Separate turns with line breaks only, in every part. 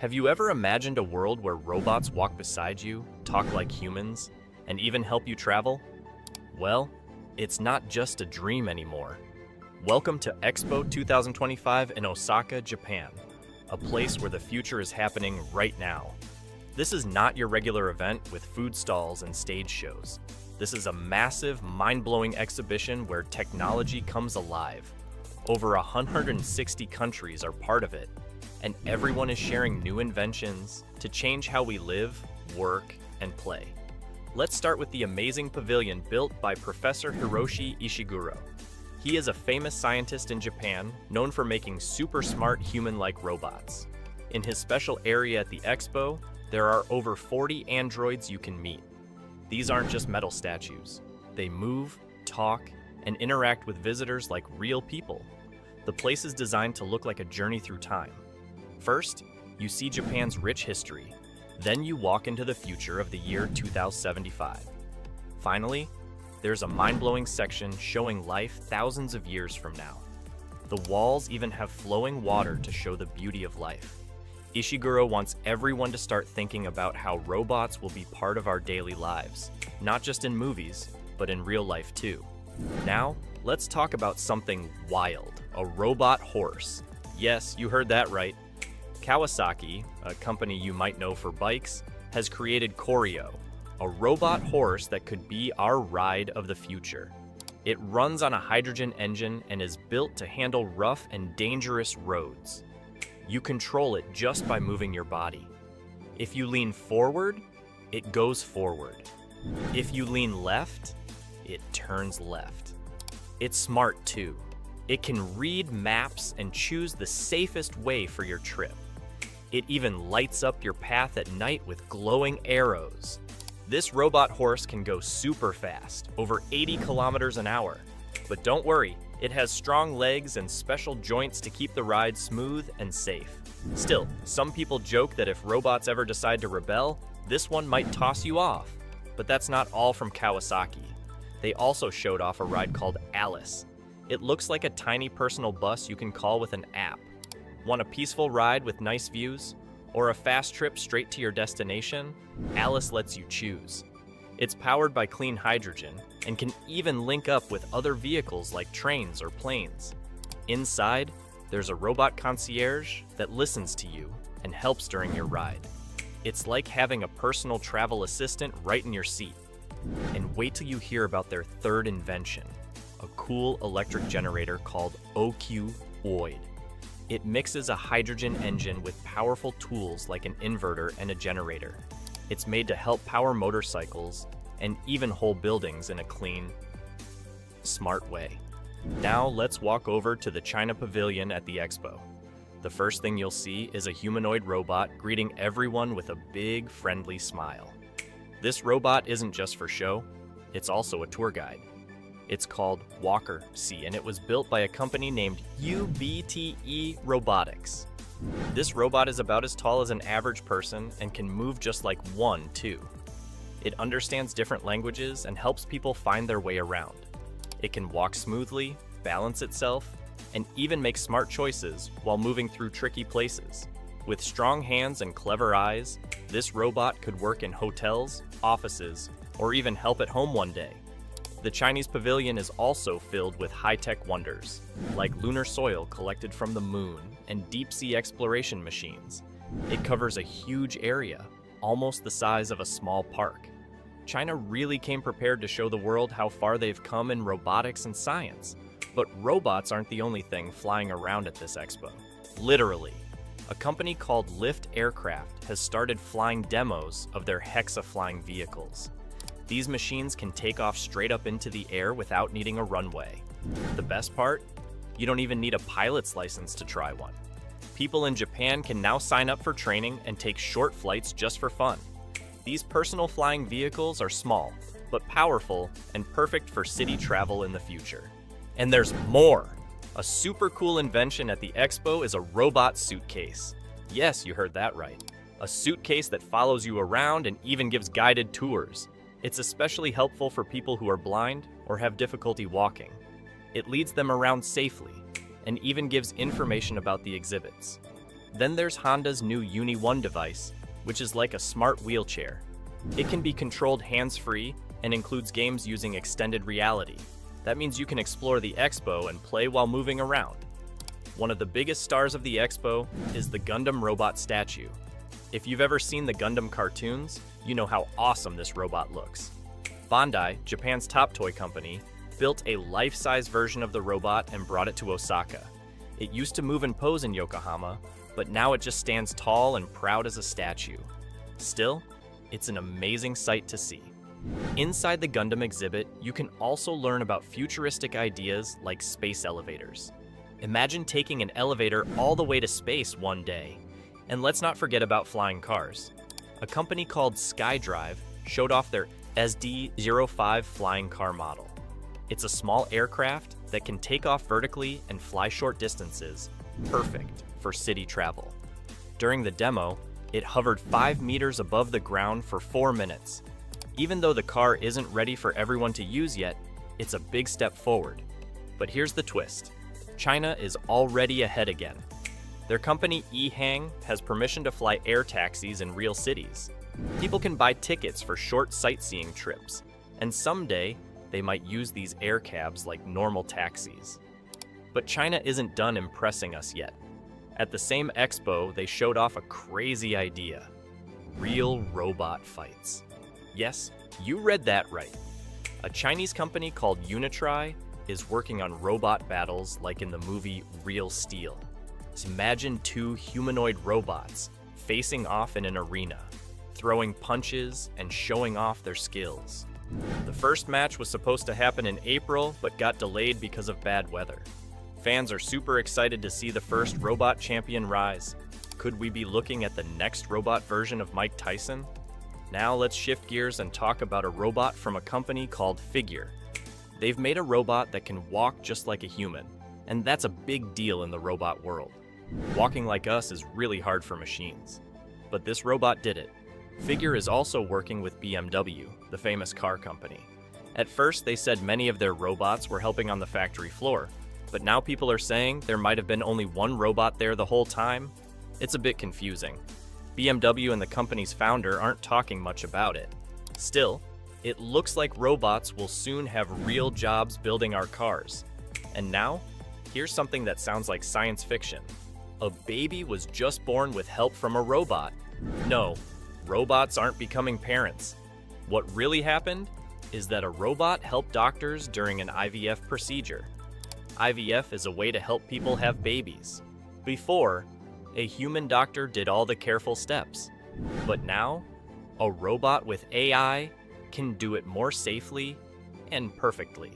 Have you ever imagined a world where robots walk beside you, talk like humans, and even help you travel? Well, it's not just a dream anymore. Welcome to Expo 2025 in Osaka, Japan, a place where the future is happening right now. This is not your regular event with food stalls and stage shows. This is a massive, mind-blowing exhibition where technology comes alive. Over 160 countries are part of it, and everyone is sharing new inventions to change how we live, work, and play. Let's start with the amazing pavilion built by Professor Hiroshi Ishiguro. He is a famous scientist in Japan, known for making super smart human-like robots. In his special area at the Expo, there are over 40 androids you can meet. These aren't just metal statues. They move, talk, and interact with visitors like real people. The place is designed to look like a journey through time. First, you see Japan's rich history. Then you walk into the future of the year 2075. Finally, there's a mind-blowing section showing life thousands of years from now. The walls even have flowing water to show the beauty of life. Ishiguro wants everyone to start thinking about how robots will be part of our daily lives, not just in movies, but in real life too. Now, let's talk about something wild, a robot horse. Yes, you heard that right. Kawasaki, a company you might know for bikes, has created Coro, a robot horse that could be our ride of the future. It runs on a hydrogen engine and is built to handle rough and dangerous roads. You control it just by moving your body. If you lean forward, it goes forward. If you lean left, it turns left. It's smart too. It can read maps and choose the safest way for your trip. It even lights up your path at night with glowing arrows. This robot horse can go super fast, over 80 kilometers an hour. But don't worry, it has strong legs and special joints to keep the ride smooth and safe. Still, some people joke that if robots ever decide to rebel, this one might toss you off. But that's not all from Kawasaki. They also showed off a ride called Alice. It looks like a tiny personal bus you can call with an app. Want a peaceful ride with nice views? Or a fast trip straight to your destination? Alice lets you choose. It's powered by clean hydrogen and can even link up with other vehicles like trains or planes. Inside, there's a robot concierge that listens to you and helps during your ride. It's like having a personal travel assistant right in your seat. And wait till you hear about their third invention, a cool electric generator called Humanoid. It mixes a hydrogen engine with powerful tools like an inverter and a generator. It's made to help power motorcycles and even whole buildings in a clean, smart way. Now let's walk over to the China Pavilion at the Expo. The first thing you'll see is a humanoid robot greeting everyone with a big, friendly smile. This robot isn't just for show, it's also a tour guide. It's called Walker C, and it was built by a company named UBTE Robotics. This robot is about as tall as an average person and can move just like one, too. It understands different languages and helps people find their way around. It can walk smoothly, balance itself, and even make smart choices while moving through tricky places. With strong hands and clever eyes, this robot could work in hotels, offices, or even help at home one day. The Chinese pavilion is also filled with high-tech wonders, like lunar soil collected from the moon and deep-sea exploration machines. It covers a huge area, almost the size of a small park. China really came prepared to show the world how far they've come in robotics and science. But robots aren't the only thing flying around at this expo. Literally. A company called Lyft Aircraft has started flying demos of their Hexa-flying vehicles. These machines can take off straight up into the air without needing a runway. The best part? You don't even need a pilot's license to try one. People in Japan can now sign up for training and take short flights just for fun. These personal flying vehicles are small, but powerful and perfect for city travel in the future. And there's more! A super cool invention at the Expo is a robot suitcase. Yes, you heard that right. A suitcase that follows you around and even gives guided tours. It's especially helpful for people who are blind or have difficulty walking. It leads them around safely and even gives information about the exhibits. Then there's Honda's new Uni 1 device, which is like a smart wheelchair. It can be controlled hands-free and includes games using extended reality. That means you can explore the Expo and play while moving around. One of the biggest stars of the Expo is the Gundam robot statue. If you've ever seen the Gundam cartoons, you know how awesome this robot looks. Bandai, Japan's top toy company, built a life-size version of the robot and brought it to Osaka. It used to move and pose in Yokohama, but now it just stands tall and proud as a statue. Still, it's an amazing sight to see. Inside the Gundam exhibit, you can also learn about futuristic ideas like space elevators. Imagine taking an elevator all the way to space one day. And let's not forget about flying cars. A company called SkyDrive showed off their SD-05 flying car model. It's a small aircraft that can take off vertically and fly short distances, perfect for city travel. During the demo, it hovered 5 meters above the ground for 4 minutes. Even though the car isn't ready for everyone to use yet, it's a big step forward. But here's the twist. China is already ahead again. Their company eHang has permission to fly air taxis in real cities. People can buy tickets for short sightseeing trips, and someday they might use these air cabs like normal taxis. But China isn't done impressing us yet. At the same Expo, they showed off a crazy idea: real robot fights. Yes, you read that right. A Chinese company called Unitry is working on robot battles like in the movie Real Steel. So imagine 2 humanoid robots facing off in an arena, throwing punches and showing off their skills. The first match was supposed to happen in April, but got delayed because of bad weather. Fans are super excited to see the first robot champion rise. Could we be looking at the next robot version of Mike Tyson? Now let's shift gears and talk about a robot from a company called Figure. They've made a robot that can walk just like a human, and that's a big deal in the robot world. Walking like us is really hard for machines. But this robot did it. Figure is also working with BMW, the famous car company. At first, they said many of their robots were helping on the factory floor, but now people are saying there might have been only one robot there the whole time. It's a bit confusing. BMW and the company's founder aren't talking much about it. Still, it looks like robots will soon have real jobs building our cars. And now, here's something that sounds like science fiction. A baby was just born with help from a robot. No, robots aren't becoming parents. What really happened is that a robot helped doctors during an IVF procedure. IVF is a way to help people have babies. Before, a human doctor did all the careful steps. But now, a robot with AI can do it more safely and perfectly.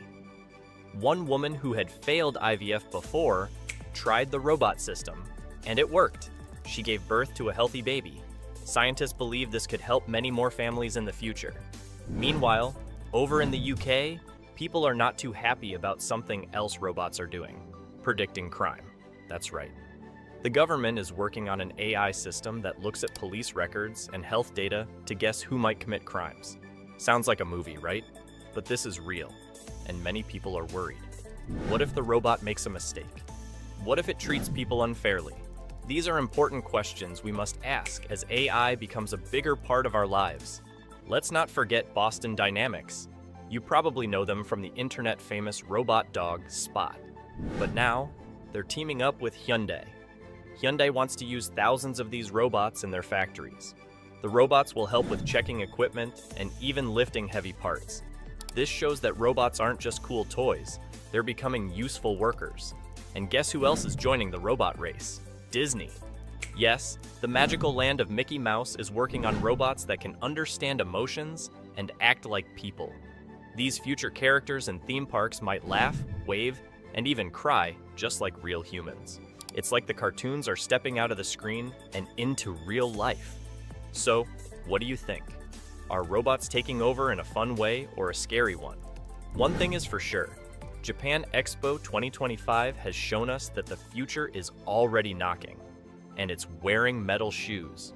One woman who had failed IVF before tried the robot system, and it worked. She gave birth to a healthy baby. Scientists believe this could help many more families in the future. Meanwhile, over in the UK, people are not too happy about something else robots are doing: predicting crime. That's right. The government is working on an AI system that looks at police records and health data to guess who might commit crimes. Sounds like a movie, right? But this is real, and many people are worried. What if the robot makes a mistake? What if it treats people unfairly? These are important questions we must ask as AI becomes a bigger part of our lives. Let's not forget Boston Dynamics. You probably know them from the internet-famous robot dog Spot. But now, they're teaming up with Hyundai. Hyundai wants to use thousands of these robots in their factories. The robots will help with checking equipment and even lifting heavy parts. This shows that robots aren't just cool toys, they're becoming useful workers. And guess who else is joining the robot race? Disney. Yes, the magical land of Mickey Mouse is working on robots that can understand emotions and act like people. These future characters in theme parks might laugh, wave, and even cry just like real humans. It's like the cartoons are stepping out of the screen and into real life. So, what do you think? Are robots taking over in a fun way or a scary one? One thing is for sure, Japan Expo 2025 has shown us that the future is already knocking, and it's wearing metal shoes.